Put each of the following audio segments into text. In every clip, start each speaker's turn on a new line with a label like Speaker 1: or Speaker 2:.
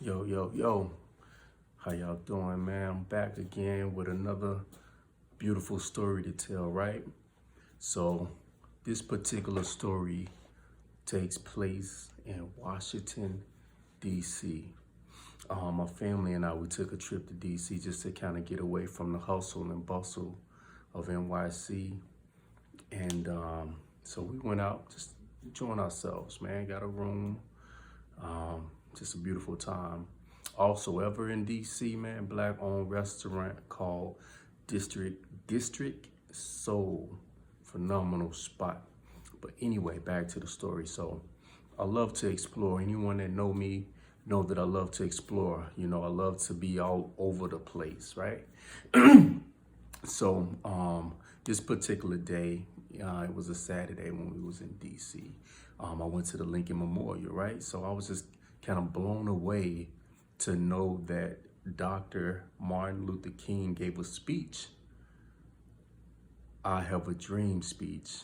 Speaker 1: Yo, yo, yo. How y'all doing, man? I'm back again with another beautiful story to tell, right? So, this particular story takes place in Washington, D.C. My family and I, we took a trip to D.C. just to kind of get away from the hustle and bustle of NYC. And so we went out, just enjoying ourselves, man. Got a room, just a beautiful time. Also, ever in DC, man, black-owned restaurant called District Soul. Phenomenal spot. But anyway, back to the story. So, I love to explore. Anyone that know me know that I love to explore. You know, I love to be all over the place, right? So, this particular day, it was a Saturday when we was in DC. I went to the Lincoln Memorial, right? So I was just kind of blown away to know that Dr. Martin Luther King gave a speech. I Have a Dream speech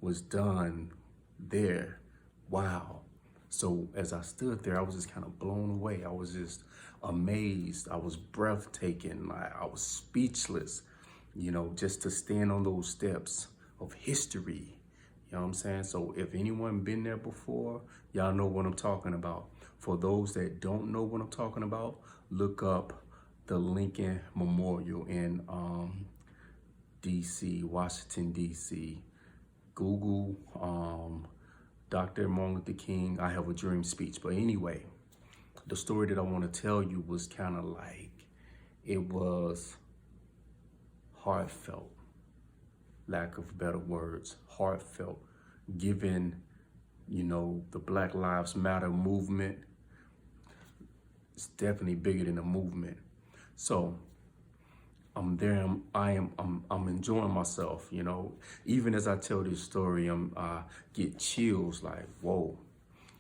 Speaker 1: was done there. Wow. So as I stood there, I was just kind of blown away. I was just amazed. I was breathtaking. I was speechless, you know, just to stand on those steps of history. You know what I'm saying? So if anyone been there before, y'all know what I'm talking about. For those that don't know what I'm talking about, look up the Lincoln Memorial in DC, Washington, DC. Google Dr. Martin Luther King, I Have a Dream speech. But anyway, the story that I want to tell you was kind of like, it was heartfelt, lack of better words, heartfelt, given, you know, the Black Lives Matter movement. It's definitely bigger than a movement. So I'm there. I'm enjoying myself. You know, even as I tell this story, I get chills. Like, whoa.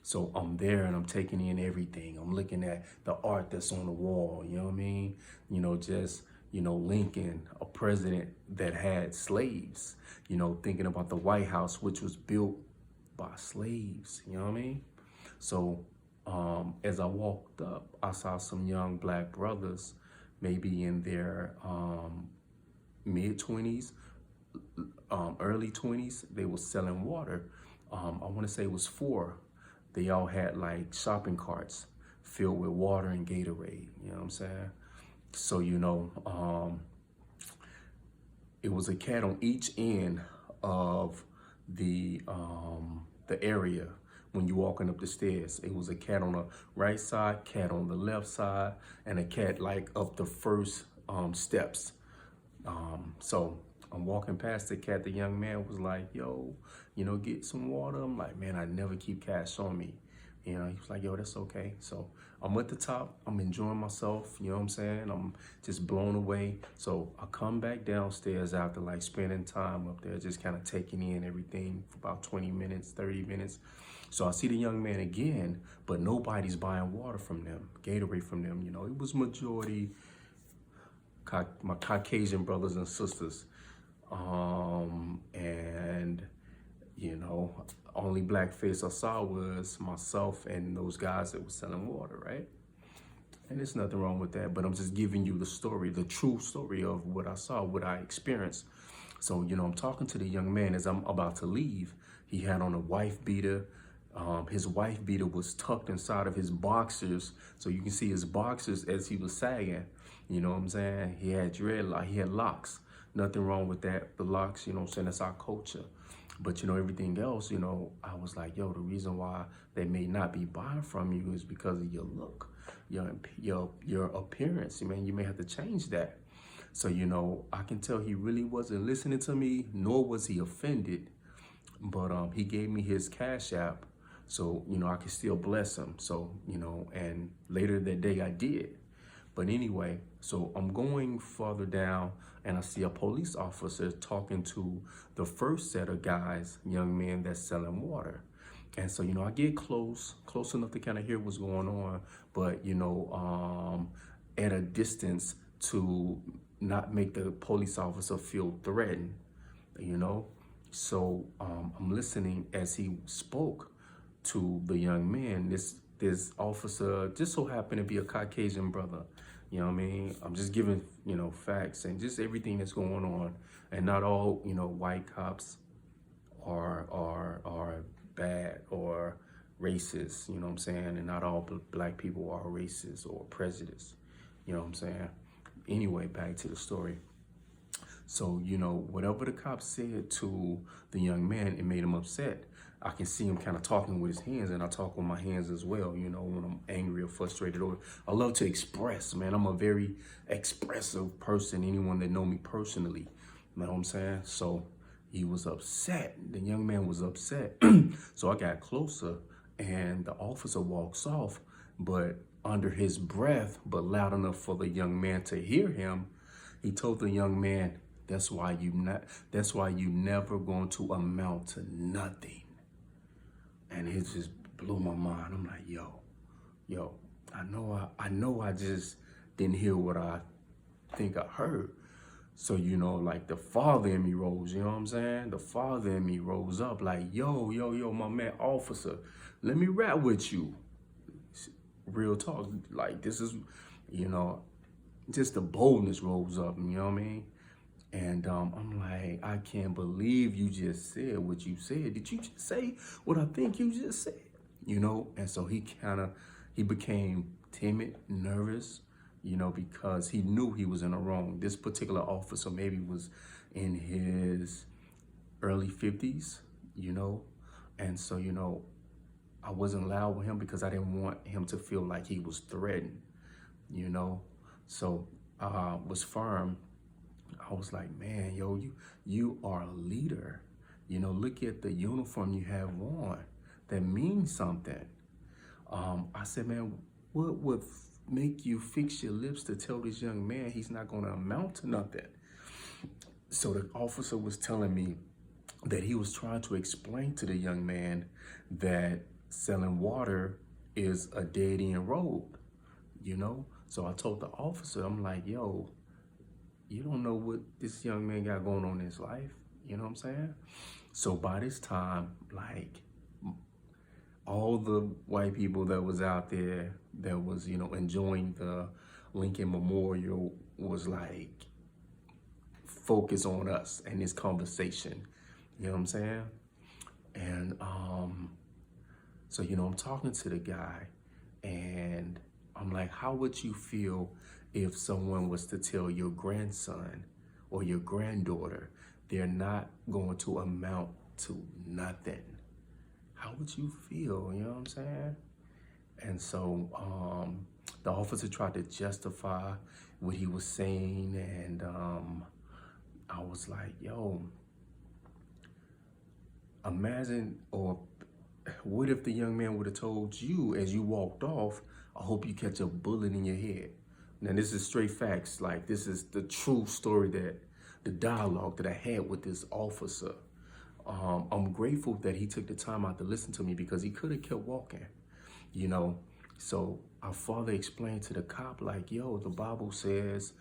Speaker 1: So I'm there and I'm taking in everything. I'm looking at the art that's on the wall. You know what I mean? You know, just, you know, Lincoln, a president that had slaves. You know, thinking about the White House, which was built by slaves. You know what I mean? So as I walked up, I saw some young black brothers, maybe in their mid-20s, early 20s. They were selling water. I want to say it was 4. They all had like shopping carts filled with water and Gatorade. You know what I'm saying? So, you know, it was a cat on each end of the area. When you walking up the stairs, it was a cat on the right side, cat on the left side, and a cat like up the first steps. So I'm walking past the cat. The young man was like, yo, you know, get some water. I'm like, man, I never keep cash on me. You know, he was like, yo, that's okay. So I'm at the top. I'm enjoying myself. You know what I'm saying? I'm just blown away. So I come back downstairs after like spending time up there, just kind of taking in everything for about 20 minutes, 30 minutes. So I see the young man again, but nobody's buying water from them, Gatorade from them. You know, it was majority my Caucasian brothers and sisters. And, you know, only black face I saw was myself and those guys that were selling water, right? And there's nothing wrong with that, but I'm just giving you the story, the true story of what I saw, what I experienced. So, you know, I'm talking to the young man as I'm about to leave. He had on a wife beater. His wife beater was tucked inside of his boxers. So you can see his boxers as he was sagging. You know what I'm saying? He had dreadlock, he had locks. Nothing wrong with that. The locks, you know what I'm saying, that's our culture. But, you know, everything else, you know, I was like, yo, the reason why they may not be buying from you is because of your look, your appearance. Man, you may have to change that. So, you know, I can tell he really wasn't listening to me, nor was he offended. But he gave me his Cash App, so, you know, I could still bless him. So, you know, and later that day I did. But anyway, so I'm going further down and I see a police officer talking to the first set of guys, young men that's selling water. And so, you know, I get close enough to kind of hear what's going on, but, you know, at a distance to not make the police officer feel threatened, you know? So I'm listening as he spoke to the young man. This this officer just so happened to be a Caucasian brother. You know what I mean? I'm just giving, facts and just everything that's going on. And not all, white cops are bad or racist, you know what I'm saying? And not all black people are racist or prejudiced, you know what I'm saying? Anyway, back to the story. So, whatever the cop said to the young man, it made him upset. I can see him kind of talking with his hands, and I talk with my hands as well, when I'm angry or frustrated. Or I love to express, man. I'm a very expressive person, anyone that know me personally. You know what I'm saying? So he was upset. The young man was upset. So I got closer, and the officer walks off, but under his breath, but loud enough for the young man to hear him, he told the young man, that's why you never going to amount to nothing. And it just blew my mind. I'm like, yo, I know I just didn't hear what I think I heard. So, like the father in me rose, you know what I'm saying? The father in me rose up like, yo, my man officer, let me rap with you. Real talk, like this is, just the boldness rose up, you know what I mean? And I'm like, I can't believe you just said what you said. Did you just say what I think you just said? And so he became timid, nervous, because he knew he was in the wrong. This particular officer maybe was in his early 50s, and so, I wasn't loud with him because I didn't want him to feel like he was threatened, So I was firm. I was like, man, yo, you are a leader. Look at the uniform you have on. That means something. I said, man, what would make you fix your lips to tell this young man he's not going to amount to nothing? So the officer was telling me that he was trying to explain to the young man that selling water is a dead-end road, So I told the officer, I'm like, yo, you don't know what this young man got going on in his life. You know what I'm saying? So by this time, like all the white people that was out there that was, enjoying the Lincoln Memorial was like focus on us and this conversation. You know what I'm saying? And so, I'm talking to the guy and I'm like, how would you feel if someone was to tell your grandson or your granddaughter they're not going to amount to nothing? How would you feel? You know what I'm saying? And so the officer tried to justify what he was saying, and I was like, yo, imagine, or what if the young man would have told you as you walked off, I hope you catch a bullet in your head. Now, this is straight facts. Like, this is the true story, that the dialogue that I had with this officer. I'm grateful that he took the time out to listen to me, because he could have kept walking, So our father explained to the cop, like, yo, the Bible says,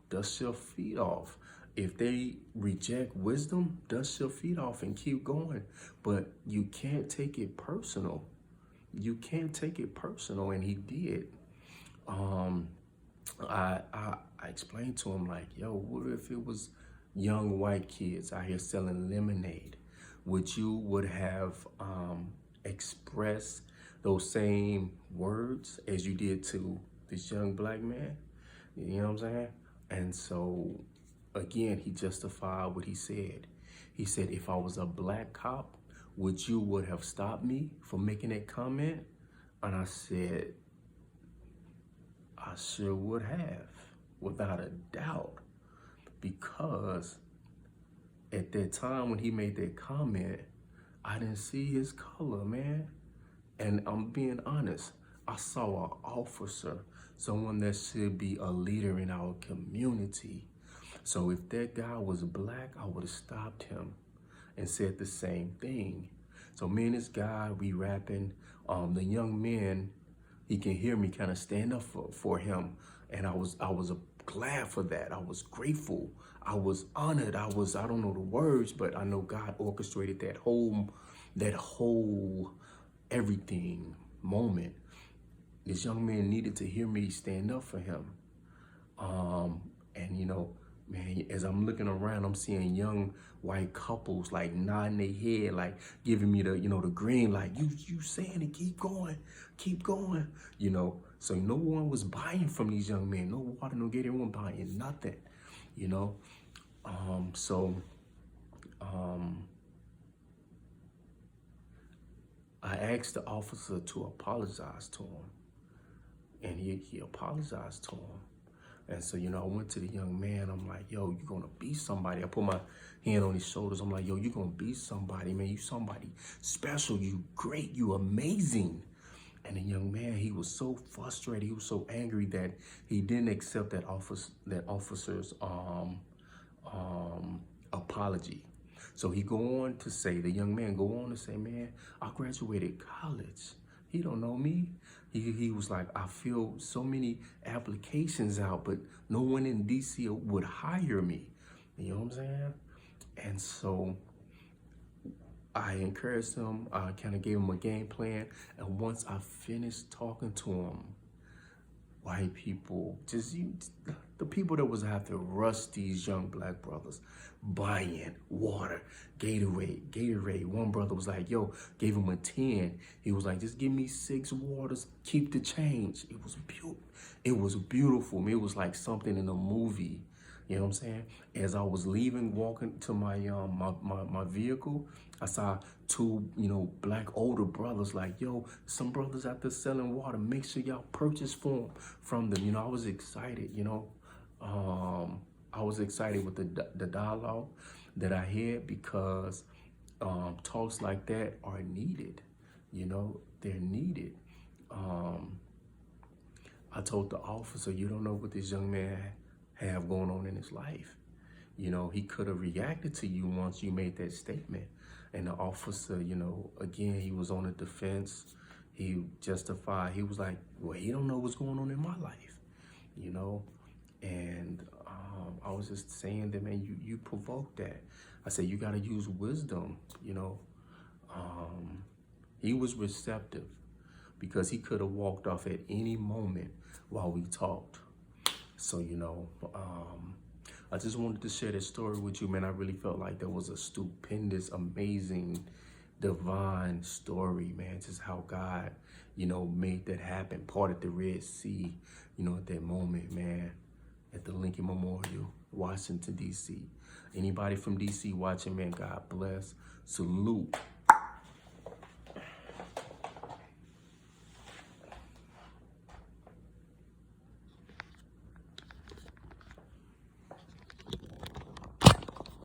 Speaker 1: dust your feet off. If they reject wisdom, dust your feet off and keep going. But you can't take it personal. You can't take it personal, and he did. I explained to him, like, yo, what if it was young white kids out here selling lemonade? Would you have expressed those same words as you did to this young black man? You know what I'm saying? And so, again, he justified what he said. He said, if I was a black cop, would you have stopped me from making that comment? And I said, I sure would have, without a doubt, because at that time when he made that comment, I didn't see his color, man. And I'm being honest, I saw an officer, someone that should be a leader in our community. So if that guy was black, I would have stopped him and said the same thing. So me and this guy, we rapping. The young man, he can hear me kind of stand up for him. And I was glad for that. I was grateful. I was honored. I don't know the words, but I know God orchestrated that whole everything moment. This young man needed to hear me stand up for him. And you know, man, as I'm looking around, I'm seeing young white couples like nodding their head, like giving me the, you know, the green, like you saying it, keep going, you know. So no one was buying from these young men, no water, no Gatorade, one buying nothing, you know. I asked the officer to apologize to him, and he apologized to him. And so, you know, I went to the young man. I'm like, yo, you're going to be somebody. I put my hand on his shoulders. I'm like, yo, you're going to be somebody, man. You somebody special. You great. You amazing. And the young man, he was so frustrated. He was so angry that he didn't accept that officer's apology. So he go on to say, the young man go on to say, man, I graduated college. He don't know me. He was like, I feel so many applications out, but no one in D.C. would hire me. You know what I'm saying? And so I encouraged him. I kind of gave him a game plan. And once I finished talking to him, white people, the people that was have to rush these young black brothers, buying water, Gatorade. One brother was like, yo, gave him a 10. He was like, just give me 6 waters, keep the change. It was beautiful. It was beautiful. It was like something in a movie. You know what I'm saying? As I was leaving, walking to my my vehicle, I saw 2, you know, black older brothers like, yo, some brothers out there selling water. Make sure y'all purchase from them. You know, I was excited, you know. I was excited with the dialogue that I had because talks like that are needed. You know, they're needed. I told the officer, you don't know what this young man have going on in his life. You know, he could have reacted to you once you made that statement. And the officer, you know, again, he was on the defense. He justified. He was like, well, he don't know what's going on in my life, you know. And I was just saying that, man, you provoked that. I said, you got to use wisdom, you know. He was receptive because he could have walked off at any moment while we talked. So, you know, I just wanted to share this story with you, man. I really felt like that was a stupendous, amazing, divine story, man. Just how God, you know, made that happen, parted the Red Sea, you know, at that moment, man, at the Lincoln Memorial, Washington, D.C. Anybody from D.C. watching, man, God bless. Salute.